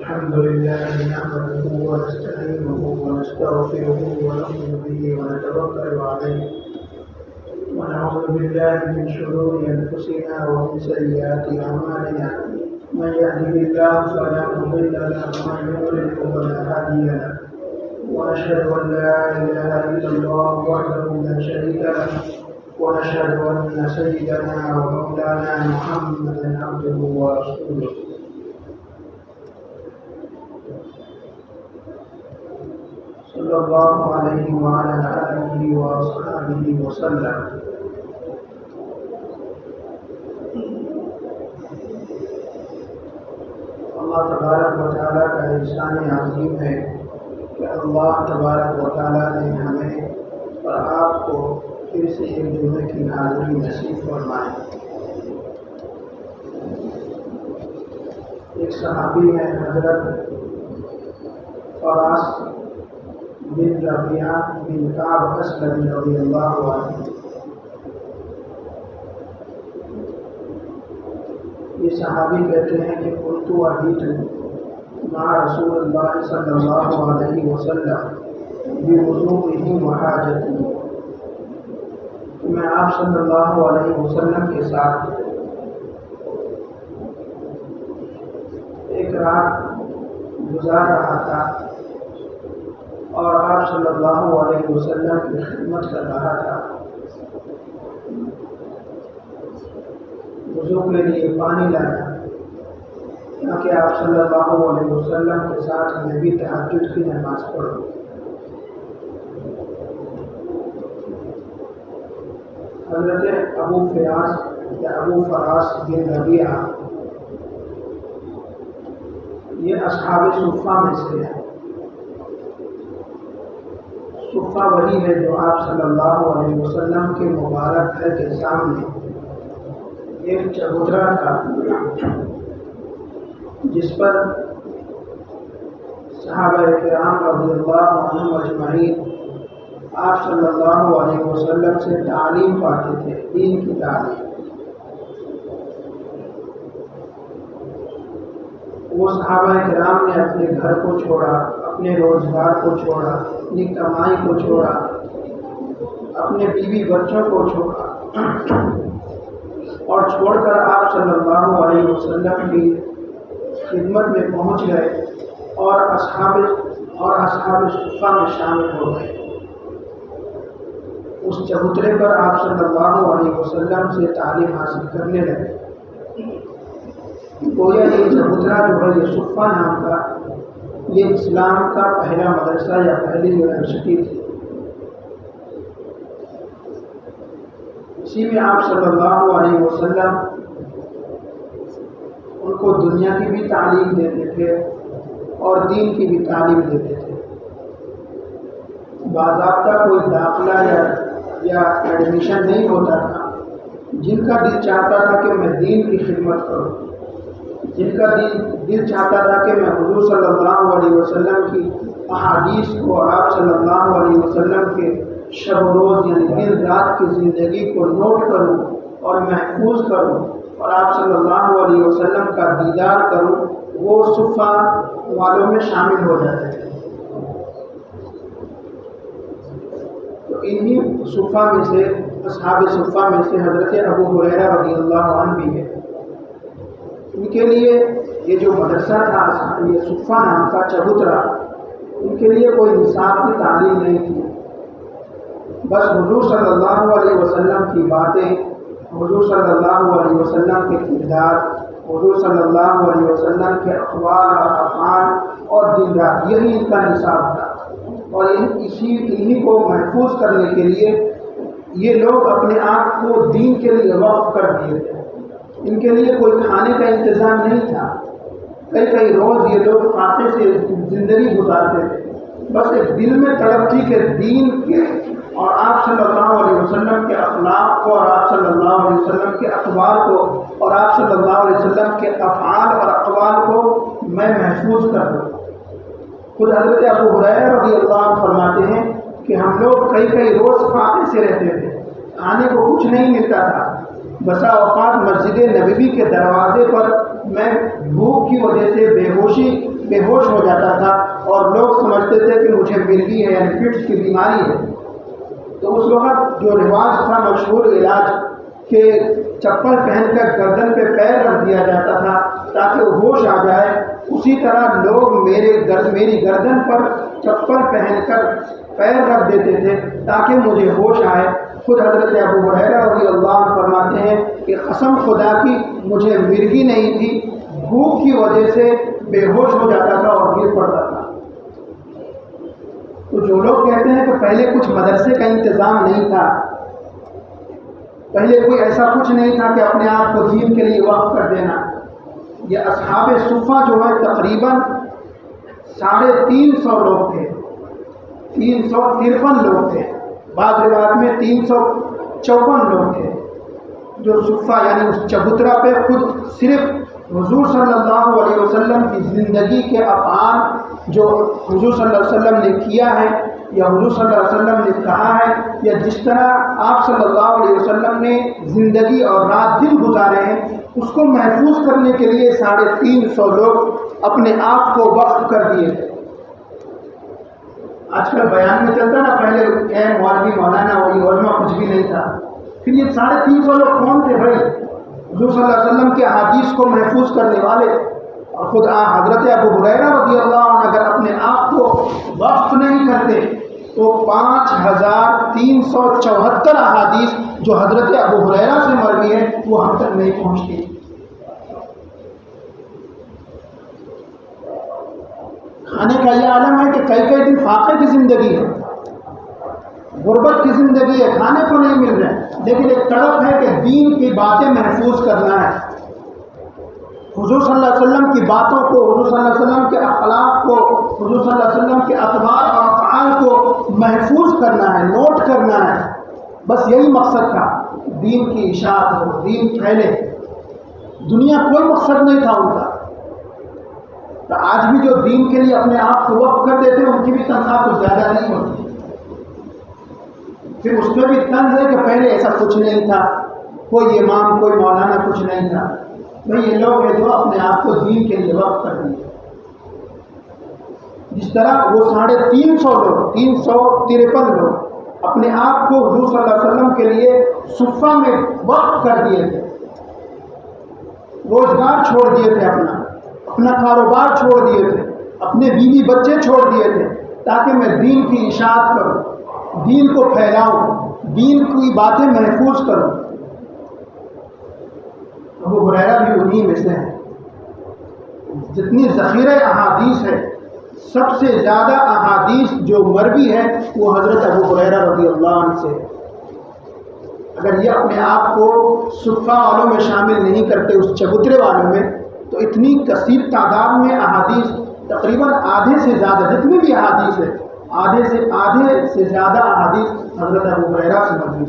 الحمد لله نحمده ونستعينه ونستغفره ونؤمن به ونتوكل عليه ونعوذ بالله من شرور أنفسنا ومن سيئات أعمالنا من يهده الله فلا مضل له ومن يضلل فلا هادي له ونشهد أن لا إله إلا الله وحده لا شريك له ونشهد أن سيدنا ومولانا محمدا عبده ورسوله صلى الله عليه وعلى آله وأصحابه وسلم. اللہ تبارک و تعالیٰ کا احسان عظیم ہے کہ اللہ تبارک و تعالیٰ نے ہمیں اور آپ کو پھر سے ایک جمعے کی حاضری نصیب فرمائے. ایک صحابی ہیں حضرت فراس بن ربیعہ بن کعب اسلمی رضی اللہ عنہ. یہ صحابی کہتے ہیں کہ قلت ابیت مع رسول اللہ صلی اللہ علیہ وسلم بوضوئہ وحاجتہ. میں آپ صلی اللہ علیہ وسلم کے ساتھ ایک رات گزار رہا تھا اور آپ صلی اللہ علیہ وسلم کی خدمت کر رہا تھا. وضو کے لیے پانی لایا تاکہ آپ صلی اللہ علیہ وسلم کے ساتھ میں بھی تہجد کی نماز پڑھوں. حضرت ابو فراس بن ربیعہ یہ اصحاب صفہ میں سے ہے. صفہ وہی ہے جو آپ صلی اللہ علیہ وسلم کے مبارک گھر کے سامنے ایک چبوترا تھا جس پر صحابہ کرام رضی اللہ عنہم اجمعین آپ صلی اللہ علیہ وسلم سے تعلیم پاتے تھے، دین کی تعلیم. وہ صحابہ کرام نے اپنے گھر کو چھوڑا، اپنے روزگار کو چھوڑا، اپنی کمائی کو چھوڑا، اپنے بیوی بچوں کو چھوڑا اور چھوڑ کر آپ صلی اللہ علیہ وسلم کی خدمت میں پہنچ گئے اور اصحاب صفہ میں شامل ہو گئے. اس چبوترے پر آپ صلی اللہ علیہ وسلم سے تعلیم حاصل کرنے لگے. گویا یہ چبوترا جو ہے یہ صفہ نام کا یہ اسلام کا پہلا مدرسہ یا پہلی یونیورسٹی تھی. اسی میں آپ صلی اللہ علیہ وسلم ان کو دنیا کی بھی تعلیم دیتے تھے اور دین کی بھی تعلیم دیتے تھے. باضابطہ کوئی داخلہ یا ایڈمیشن نہیں ہوتا تھا. جن کا دل چاہتا تھا کہ میں دین کی خدمت کروں، جن کا دل چاہتا تھا کہ میں حضور صلی اللہ علیہ وسلم کی احادیث کو اور آپ صلی اللہ علیہ وسلم کے شب و روز یعنی دن رات کی زندگی کو نوٹ کروں اور محفوظ کروں اور آپ صلی اللہ علیہ وسلم کا دیدار کروں، وہ صفہ والوں میں شامل ہو جاتے تھے. تو انہی صفہ میں سے اصحاب صفہ میں سے حضرت ابو ہریرہ رضی اللہ عنہ بھی ہے. ان کے لیے یہ جو مدرسہ تھا یہ صفہ نام کا چبوترا، ان کے لیے کوئی نصاب کی تعلیم نہیں تھی. بس حضور صلی اللہ علیہ وسلم کی باتیں، حضور صلی اللہ علیہ وسلم کے کردار، حضور صلی اللہ علیہ وسلم کے اقوال اور افعال اور دن رات، یہی ان کا نصاب تھا. اور انہی کو محفوظ کرنے کے لیے یہ لوگ اپنے آپ کو دین کے لیے وقف کر دیے تھے. ان کے لیے کوئی کھانے کا انتظام نہیں تھا. کئی روز یہ لوگ فاقے سے زندگی گزارتے تھے. بس ایک دل میں تڑپ تھی کہ دین کے اور آپ صلی اللہ علیہ وسلم کے اخلاق کو اور آپ صلی اللہ علیہ وسلم کے اقوال کو اور آپ صلی اللہ علیہ وسلم کے افعال اور اقوال کو میں محفوظ کر دوں. خود حضرت ابو ہریرہ رضی اللہ عنہ فرماتے ہیں کہ ہم لوگ کئی روز فاقے سے رہتے تھے، کھانے کو کچھ نہیں ملتا تھا. بسا اوقات مسجد نبوی کے دروازے پر میں بھوک کی وجہ سے بے ہوشی بے ہوش ہو جاتا تھا اور لوگ سمجھتے تھے کہ مجھے مرگی ہے یعنی فٹس کی بیماری ہے۔ تو اس وقت جو رواج تھا مشہور علاج کہ چپل پہن کر گردن پہ پیر رکھ دیا جاتا تھا تاکہ وہ ہوش آ جائے، اسی طرح لوگ میری گردن پر چپل پہن کر پیر رکھ دیتے تھے تاکہ مجھے ہوش آئے۔ خود حضرت ابو ہریرہ رضی اللہ عنہ فرماتے ہیں کہ قسم خدا کی مجھے مرگی نہیں تھی، بھوک کی وجہ سے بے ہوش ہو جاتا تھا اور گر پڑتا تھا۔ تو جو لوگ کہتے ہیں کہ پہلے کچھ مدرسے کا انتظام نہیں تھا، پہلے کوئی ایسا کچھ نہیں تھا کہ اپنے آپ کو دین کے لیے وقف کر دینا، یہ اصحاب صفہ جو ہے تقریباً 350 لوگ تھے، 353 لوگ تھے، بعض روایت میں 354 لوگ تھے جو صفہ یعنی اس چبوترا پہ خود صرف حضور صلی اللہ علیہ وسلم کی زندگی کے افعال جو حضور صلی اللہ علیہ وسلم نے کیا ہے یا حضور صلی اللہ علیہ وسلم نے کہا ہے یا جس طرح آپ صلی اللہ علیہ وسلم نے زندگی اور رات دن گزارے ہیں اس کو محفوظ کرنے کے لیے 350 لوگ اپنے آپ کو وقف کر دیے تھے۔ آج کل بیان میں چلتا نا، پہلے مولوی مولانا وہی علماء کچھ بھی نہیں تھا، پھر یہ 350 لوگ کون تھے بھائی؟ حضور صلی اللہ علیہ وسلم کے احادیث کو محفوظ کرنے والے، اور خود حضرت ابو ہریرہ رضی اللہ عنہ اگر اپنے آپ کو وقف نہیں کرتے تو 5374 احادیث جو حضرت ابو ہریرہ سے مروی ہے وہ ہم تک نہیں پہنچتی۔ کھانے کا یہ عالم ہے کہ کئی دن فاقے کی زندگی ہے، غربت کی زندگی ہے، کھانے کو نہیں مل رہا ہے، لیکن ایک تڑپ ہے کہ دین کی باتیں محفوظ کرنا ہے، حضور صلی اللہ علیہ وسلم کی باتوں کو، حضور صلی اللہ علیہ وسلم کے اخلاق کو، حضور صلی اللہ علیہ وسلم کے اقوال اور افعال کو محفوظ کرنا ہے، نوٹ کرنا ہے، بس یہی مقصد تھا، دین کی اشاعت ہو، دین پھیلے، دنیا کوئی مقصد نہیں تھا ان کا۔ تو آج بھی جو دین کے لیے اپنے آپ کو وقف کر دیتے ہیں ان کی بھی تنخواہ کچھ زیادہ نہیں ہوتی، پھر اس میں بھی طنز ہے کہ پہلے ایسا کچھ نہیں تھا، کوئی امام کوئی مولانا کچھ نہیں تھا۔ بھئی یہ لوگ ہیں جو اپنے آپ کو دین کے لیے وقف کر دیں، جس طرح وہ 350 لوگ 353 لوگ اپنے آپ کو حضور صلی اللہ علیہ وسلم کے لیے صفہ میں وقف کر دیے تھے، روزگار چھوڑ دیے تھے، اپنا کاروبار چھوڑ دیے تھے، اپنے بیوی بچے چھوڑ دیے تھے تاکہ میں دین کی اشاعت کروں، دین کو پھیلاؤں، دین کی باتیں محفوظ کروں۔ ابو ہریرہ بھی انہی میں سے ہیں۔ جتنی ذخیرہ احادیث ہے، سب سے زیادہ احادیث جو مروی ہے وہ حضرت ابو ہریرہ رضی اللہ عنہ سے۔ اگر یہ اپنے آپ کو صفہ والوں میں شامل نہیں کرتے، اس چبوترے والوں میں، تو اتنی کثیر تعداد میں احادیث، تقریباً آدھے سے زیادہ جتنی بھی احادیث ہے، آدھے سے زیادہ احادیث حضرت ابو ہریرہ سے مروی ہے۔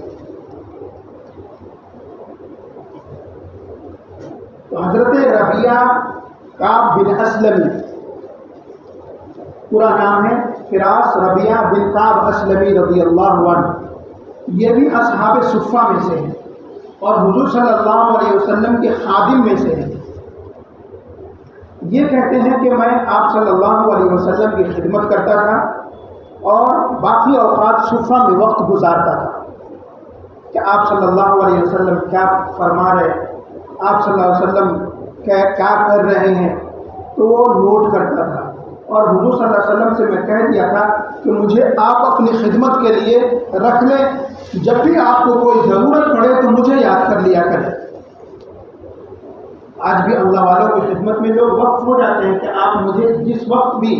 تو حضرت ربیعہ کعب بن اسلمی، پورا نام ہے فراس ربیعہ بن کعب اسلمی رضی اللہ عنہ، یہ بھی اصحاب صفہ میں سے ہیں اور حضور صلی اللہ علیہ وسلم کے خادم میں سے ہیں۔ یہ کہتے ہیں کہ میں آپ صلی اللہ علیہ وسلم کی خدمت کرتا تھا اور باقی اوقات صفہ میں وقت گزارتا تھا کہ آپ صلی اللہ علیہ وسلم کیا فرما رہے ہیں، آپ صلی اللہ علیہ وسلم کیا کر رہے ہیں، تو وہ نوٹ کرتا تھا۔ اور حضور صلی اللہ علیہ وسلم سے میں کہہ دیا تھا کہ مجھے آپ اپنی خدمت کے لیے رکھ لیں، جب بھی آپ کو کوئی ضرورت پڑے تو مجھے یاد کر لیا کریں۔ آج بھی اللہ والوں کی خدمت میں لوگ وقف ہو جاتے ہیں کہ آپ مجھے جس وقت بھی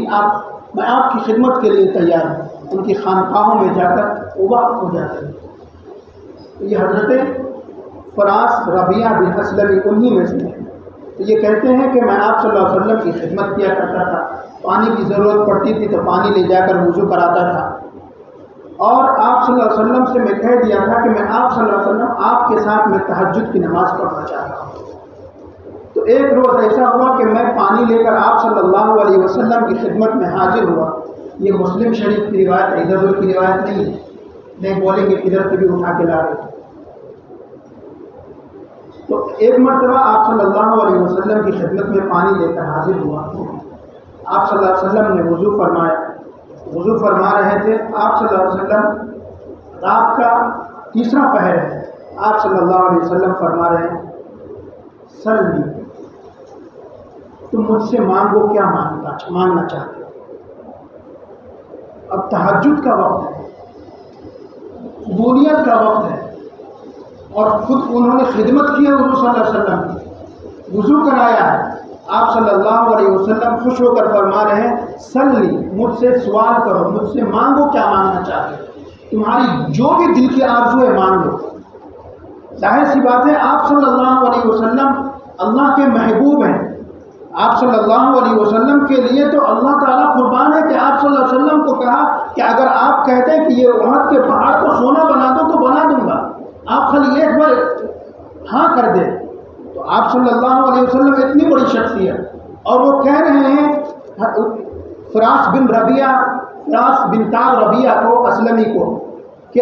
میں آپ کی خدمت کے لیے تیار ہوں، ان کی خانقاہوں میں جا کر وہ وقف ہو جاتے ہیں۔ یہ حضرت فراس ربیعہ بن اسلمی انہی میں سے ہیں۔ تو یہ کہتے ہیں کہ میں آپ صلی اللہ علیہ وسلم کی خدمت کیا کرتا تھا، پانی کی ضرورت پڑتی تھی تو پانی لے جا کر وضو کراتا تھا، اور آپ صلی اللہ علیہ وسلم سے میں کہہ دیا تھا کہ میں آپ صلی اللہ علیہ وسلم آپ کے ساتھ میں تہجد کی نماز پڑھنا چاہتا ہوں۔ تو ایک روز ایسا ہوا کہ میں پانی لے کر آپ صلی اللہ علیہ وسلم کی خدمت میں حاضر ہوا۔ یہ مسلم شریف کی روایت ہے، ادھر ادھر کی روایت نہیں ہے، نہیں بولیں گے ادھر کی بھی اٹھا کے لا رہے۔ تو ایک مرتبہ آپ صلی اللہ علیہ وسلم کی خدمت میں پانی لے کر حاضر ہوا، آپ صلی اللہ علیہ وسلم نے وضو فرمایا، وضو فرما رہے تھے آپ صلی اللہ علیہ وسلم، رات کا تیسرا پہر ہے، آپ صلی اللہ علیہ وسلم فرما رہے ہیں سلنی، تم مجھ سے مانگو کیا مانگنا چاہتے ہو۔ اب تہجد کا وقت ہے، قبولیت کا وقت ہے، اور خود انہوں نے خدمت کی ہے حضور صلی اللہ علیہ وسلم کی، وضو کرایا ہے، آپ صلی اللہ علیہ وسلم خوش ہو کر فرما رہے ہیں سلنی، مجھ سے سوال کرو، مجھ سے مانگو کیا مانگنا چاہتے ہو، تمہاری جو بھی دل کی آرزو ہے مانگ لو۔ ظاہر سی بات ہے آپ صلی اللہ علیہ وسلم اللہ کے محبوب ہیں، آپ صلی اللہ علیہ وسلم کے لیے تو اللہ تعالیٰ قربان ہے کہ آپ صلی اللہ علیہ وسلم کو کہا کہ اگر آپ کہتے ہیں کہ یہ احد کے پہاڑ کو سونا بنا دو تو بنا دوں گا، آپ خالی ایک بار ہاں کر دیں۔ تو آپ صلی اللہ علیہ وسلم اتنی بڑی شخصیت، اور وہ کہہ رہے ہیں فراس بن تاب ربیہ کو، اسلمی کو، کہ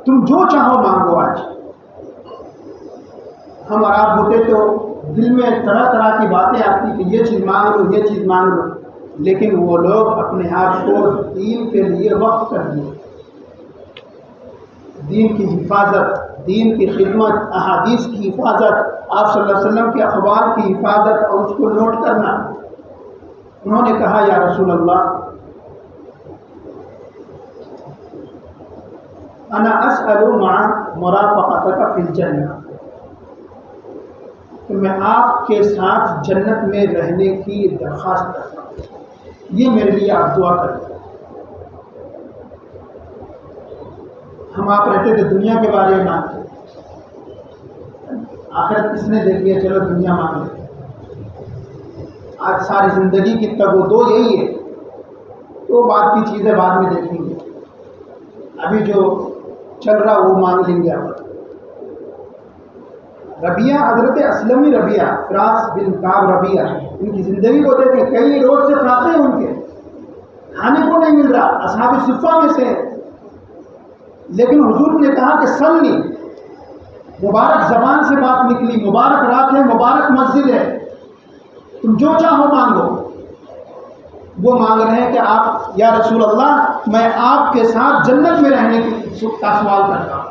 تم جو چاہو مانگو۔ آج ہم اور آپ ہوتے تو دل میں طرح طرح کی باتیں آتی کہ یہ چیز مانگ لو، یہ چیز مانگ لو، لیکن وہ لوگ اپنے آپ کو دین کے لیے وقف کر دیے، دین کی حفاظت، دین کی خدمت، احادیث کی حفاظت، آپ صلی اللہ علیہ وسلم کے اخبار کی حفاظت اور اس کو نوٹ کرنا۔ انہوں نے کہا یا رسول اللہ انا اسأل مع مرافقتک فی الجنہ، کہ میں آپ کے ساتھ جنت میں رہنے کی درخواست کرتا ہوں، یہ میرے لیے آپ دعا کریں۔ ہم آپ رہتے تھے دنیا کے بارے میں مانگتے، آخرت کس نے دیکھی ہے، چلو دنیا مانگ لیں۔ آج ساری زندگی کی تگ و دو یہی ہے، تو بات کی چیزیں بعد میں دیکھیں گے، ابھی جو چل رہا وہ مانگ لیں گے۔ آپ ربیہ، حضرت اسلمی ربیہ، فراس بن کعب ربیہ، ان کی زندگی کو دیکھیں، کئی روز سے کھاتے ہیں، ان کے کھانے کو نہیں مل رہا، اصحاب صفہ میں سے، لیکن حضور نے کہا کہ سلنی، مبارک زبان سے بات نکلی، مبارک رات ہے، مبارک مسجد ہے، تم جو چاہو مانگو۔ وہ مانگ رہے ہیں کہ آپ یا رسول اللہ میں آپ کے ساتھ جنت میں رہنے کا سوال کرتا ہوں۔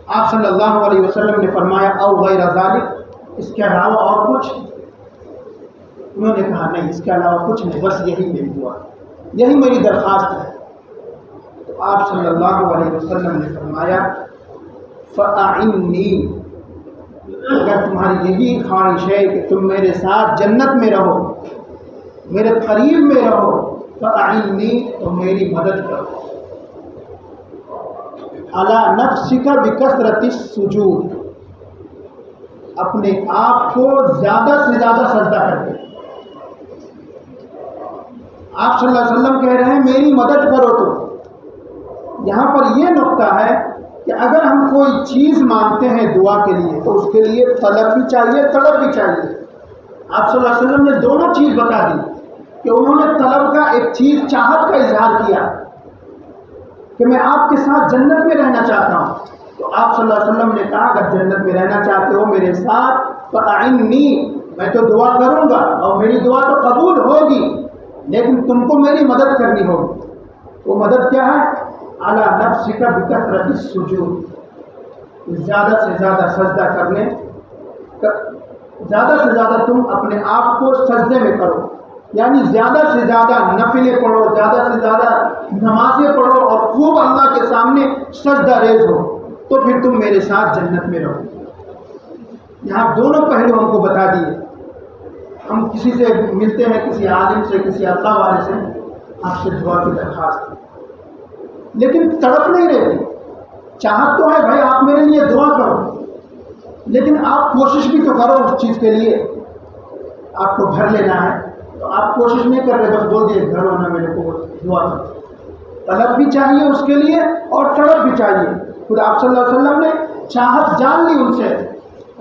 آپ صلی اللہ علیہ وسلم نے فرمایا او غیر ذالک، اس کے علاوہ اور کچھ؟ انہوں نے کہا نہیں، اس کے علاوہ کچھ نہیں، بس یہی میری دعا، یہی میری درخواست ہے۔ تو آپ صلی اللہ علیہ وسلم نے فرمایا فَأَعِنِّي، اگر تمہاری یہی خواہش ہے کہ تم میرے ساتھ جنت میں رہو، میرے قریب میں رہو، فَأَعِنِّي، تو میری مدد کرو، عَلَى نَفْسِكَ بِكَثْرَةِ السُّجُودِ، اپنے آپ کو زیادہ سے زیادہ سجدہ کر دے۔ آپ صلی اللہ علیہ وسلم کہہ رہے ہیں میری مدد کرو۔ تو یہاں پر یہ نقطہ ہے کہ اگر ہم کوئی چیز مانگتے ہیں دعا کے لیے تو اس کے لیے طلب بھی چاہیے، طلب بھی چاہیے۔ آپ صلی اللہ علیہ وسلم نے دونوں چیز بتا دی کہ انہوں نے طلب کا ایک چیز چاہت کا اظہار کیا کہ میں آپ کے ساتھ جنت میں رہنا چاہتا ہوں، تو آپ صلی اللہ علیہ وسلم نے کہا اگر جنت میں رہنا چاہتے ہو میرے ساتھ فَأَعِنِّي، میں تو دعا کروں گا اور میری دعا تو قبول ہوگی، لیکن تم کو میری مدد کرنی ہوگی۔ وہ مدد کیا ہے؟ عَلَى نَفْسِكَ بِكَثْرَةِ السُّجُودِ، زیادہ سے زیادہ سجدہ کرنے، زیادہ سے زیادہ تم اپنے آپ کو سجدے میں کرو، یعنی زیادہ سے زیادہ نفلیں پڑھو، زیادہ سے زیادہ نمازیں پڑھو اور خوب اللہ کے سامنے سجدہ ریز ہو، تو پھر تم میرے ساتھ جنت میں رہو۔ یہاں دونوں پہلو ہم کو بتا دیے۔ ہم کسی سے ملتے ہیں، کسی عالم سے، کسی اللہ والے سے، آپ سے دعا کی درخواست، لیکن تڑپ نہیں رہتی۔ چاہت تو ہے بھائی آپ میرے لیے دعا کرو، لیکن آپ کوشش بھی تو کرو اس چیز کے لیے۔ آپ کو گھر لینا ہے تو آپ کوشش نہیں کر رہے، بس بول دیے گھر ہونا میرے کو دعا کرو۔ طلب بھی چاہیے اس کے لیے اور تڑپ بھی چاہیے۔ خود آپ صلی اللہ علیہ وسلم نے چاہت جان لی ان سے،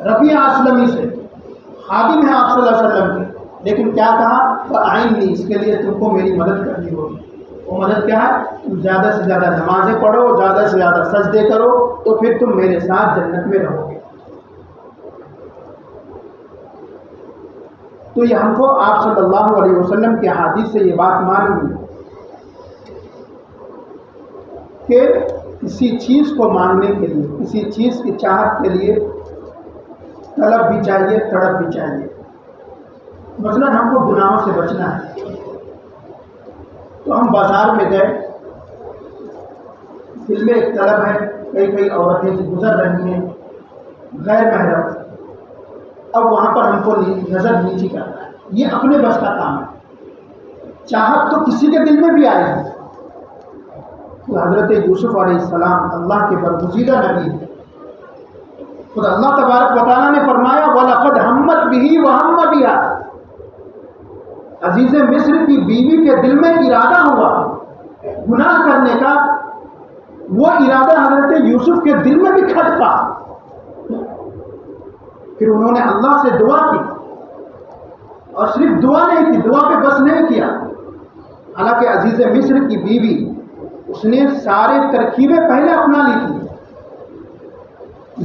ربیہ اسلمی سے، خادم ہے آپ صلی اللہ علیہ وسلم کے، لیکن کیا کہا؟ فَأَعِنِّي، اس کے لیے تم کو میری مدد کرنی ہوگی۔ وہ مدد کیا ہے؟ تم زیادہ سے زیادہ نمازیں پڑھو، زیادہ سے زیادہ سجدے کرو، تو پھر تم میرے ساتھ جنت میں رہو گے۔ تو یہ ہم کو آپ صلی اللہ علیہ وسلم کے حدیث سے یہ بات معلوم ہوئی کہ کسی چیز کو مانگنے کے لیے، کسی چیز کی چاہت کے لیے طلب بھی چاہیے، تڑپ بھی چاہیے۔ مثلا ہم کو گناہوں سے بچنا ہے تو ہم بازار میں گئے، دل میں ایک طلب ہے، کئی عورتیں جو گزر رہی ہیں غیر محرم، اب وہاں پر ہم کو نظر نیچی کرنا ہے، یہ اپنے بس کا کام ہے۔ چاہت تو کسی کے دل میں بھی آئے گی۔ تو حضرت یوسف علیہ السلام اللہ کے برگزیدہ نبی ہیں، خود اللہ تبارک و تعالیٰ نے فرمایا وَلَقَدْ هَمَّتْ بِهِ وَهَمَّ بِهَا، عزیز مصر کی بیوی کے دل میں ارادہ ہوا گناہ کرنے کا، وہ ارادہ حضرت یوسف کے دل میں بھی کھٹکا، پھر انہوں نے اللہ سے دعا کی، اور صرف دعا نہیں کی، دعا پہ بس نہیں کیا، حالانکہ عزیز مصر کی بیوی اس نے سارے ترکیبیں پہلے اپنا لی تھی،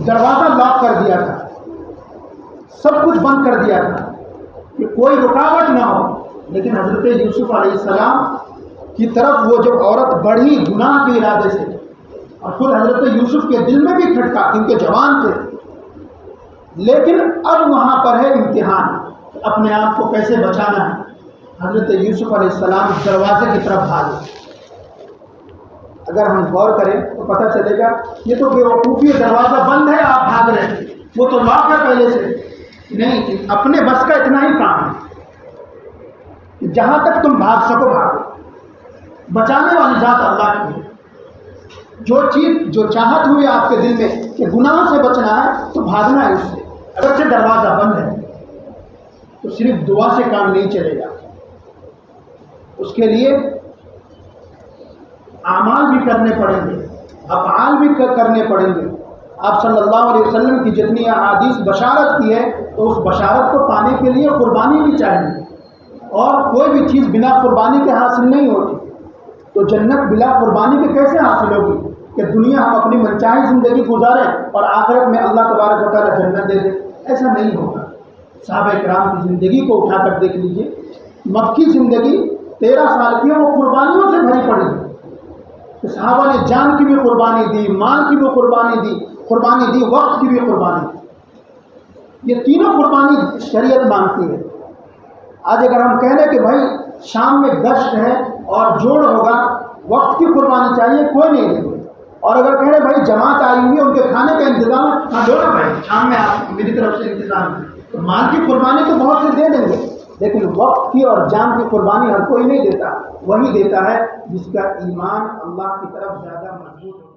دروازہ لاک کر دیا تھا، سب کچھ بند کر دیا تھا کہ کوئی رکاوٹ نہ ہو، لیکن حضرت یوسف علیہ السلام کی طرف وہ جب عورت بڑھی گناہ کے ارادے سے، اور خود حضرت یوسف کے دل میں بھی کھٹکا کیونکہ جوان تھے، لیکن اب وہاں پر ہے امتحان، اپنے آپ کو کیسے بچانا ہے۔ حضرت یوسف علیہ السلام دروازے کی طرف بھاگے۔ اگر ہم غور کریں تو پتہ چلے گا یہ تو بیوقوفی، دروازہ بند ہے آپ بھاگ رہے ہیں، وہ تو لاک ہے پہلے سے، نہیں، اپنے بس کا اتنا ہی کام ہے کہ جہاں تک تم بھاگ سکو بھاگو، بچانے والی ذات اللہ کی ہے۔ جو چیز، جو چاہت ہوئی آپ کے دل میں کہ گناہوں سے بچنا ہے تو بھاگنا ہے اس سے، اگرچہ دروازہ بند ہے تو صرف دعا سے کام نہیں چلے گا، اس کے لیے اعمال بھی کرنے پڑیں گے، افعال بھی کرنے پڑیں گے۔ آپ صلی اللہ علیہ وسلم کی جتنی احادیث بشارت کی ہے تو اس بشارت کو پانے کے لیے قربانی بھی چاہیے، اور کوئی بھی چیز بنا قربانی کے حاصل نہیں ہوتی۔ تو جنت بلا قربانی کے کیسے حاصل ہوگی کہ دنیا ہم اپنی منچاہی زندگی گزاریں اور آخرت میں اللہ تبارک و تعالیٰ جنت دے دے؟ ایسا نہیں ہوگا۔ صحابہ کرام کی زندگی کو اٹھا کر دیکھ لیجئے، مکی زندگی 13 سال کی ہے، وہ قربانیوں سے بھری پڑی ہے۔ صحابہ نے جان کی بھی قربانی دی، مال کی بھی قربانی دی، وقت کی بھی قربانی دی۔ یہ تینوں قربانی شریعت مانگتی ہے۔ آج اگر ہم کہہ لیں کہ بھائی شام میں گشت ہے اور جوڑ ہوگا، وقت کی قربانی چاہیے، کوئی نہیں دے گا، اور اگر کہہ رہے بھائی جماعت آئی ہوئی ہے ان کے کھانے کا انتظام ہے، ہاں دو نا بھائی شام میں آپ میری طرف سے انتظام ہے، تو مال کی قربانی تو بہت سے دے دیں گے، لیکن وقت کی اور جان کی قربانی ہر کوئی نہیں دیتا، وہی دیتا ہے جس کا ایمان اللہ کی طرف زیادہ مضبوط ہوتا ہے۔